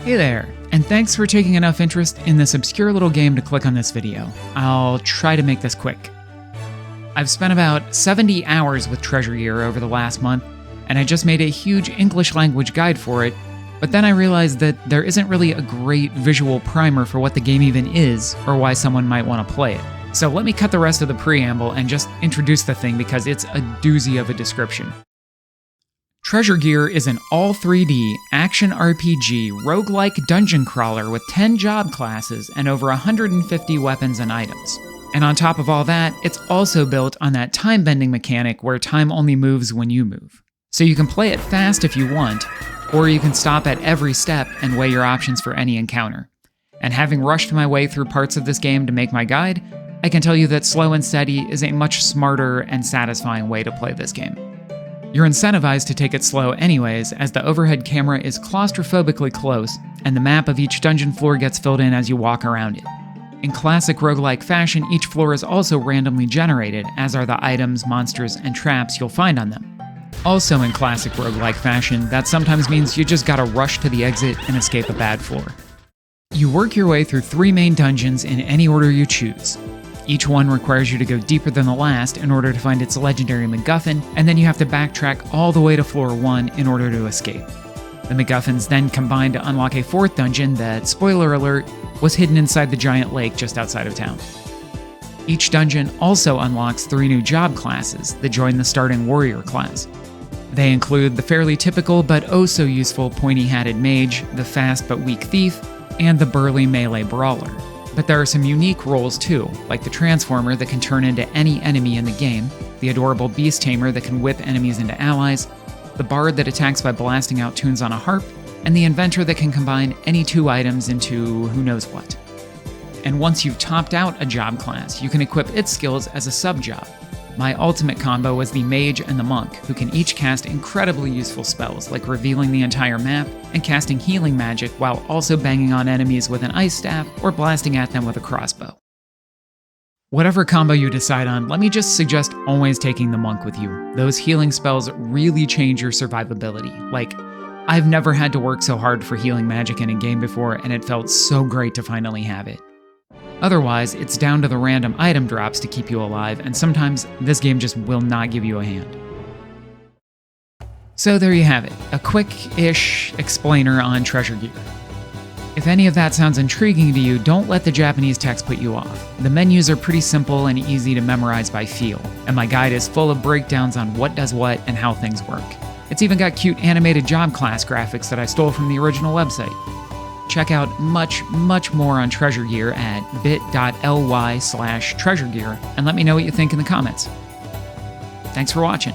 Hey there, and thanks for taking enough interest in this obscure little game to click on this video. I'll try to make this quick. I've spent about 70 hours with Treasure Gear over the last month, and I just made a huge English language guide for it, but then I realized that there isn't really a great visual primer for what the game even is, or why someone might want to play it. So let me cut the rest of the preamble and just introduce the thing because it's a doozy of a description. Treasure Gear is an all-3D action-RPG roguelike dungeon crawler with 10 job classes and over 150 weapons and items. And on top of all that, it's also built on that time-bending mechanic where time only moves when you move. So you can play it fast if you want, or you can stop at every step and weigh your options for any encounter. And having rushed my way through parts of this game to make my guide, I can tell you that slow and steady is a much smarter and satisfying way to play this game. You're incentivized to take it slow anyways, as the overhead camera is claustrophobically close, and the map of each dungeon floor gets filled in as you walk around it. In classic roguelike fashion, each floor is also randomly generated, as are the items, monsters, and traps you'll find on them. Also in classic roguelike fashion, that sometimes means you just gotta rush to the exit and escape a bad floor. You work your way through 3 main dungeons in any order you choose. Each one requires you to go deeper than the last in order to find its legendary MacGuffin, and then you have to backtrack all the way to floor 1 in order to escape. The MacGuffins then combine to unlock a 4th dungeon that, spoiler alert, was hidden inside the giant lake just outside of town. Each dungeon also unlocks 3 new job classes that join the starting warrior class. They include the fairly typical but oh-so-useful pointy-hatted mage, the fast but weak thief, and the burly melee brawler. But there are some unique roles too, like the Transformer that can turn into any enemy in the game, the adorable Beast Tamer that can whip enemies into allies, the Bard that attacks by blasting out tunes on a harp, and the Inventor that can combine any 2 items into who knows what. And once you've topped out a job class, you can equip its skills as a sub-job. My ultimate combo was the Mage and the Monk, who can each cast incredibly useful spells like revealing the entire map and casting healing magic while also banging on enemies with an ice staff or blasting at them with a crossbow. Whatever combo you decide on, let me just suggest always taking the Monk with you. Those healing spells really change your survivability. Like, I've never had to work so hard for healing magic in a game before, and it felt so great to finally have it. Otherwise, it's down to the random item drops to keep you alive, and sometimes this game just will not give you a hand. So there you have it, a quick-ish explainer on Treasure Gear. If any of that sounds intriguing to you, don't let the Japanese text put you off. The menus are pretty simple and easy to memorize by feel, and my guide is full of breakdowns on what does what and how things work. It's even got cute animated job class graphics that I stole from the original website. Check out much more on Treasure Gear at bit.ly/treasuregear and let me know what you think in the comments. Thanks for watching.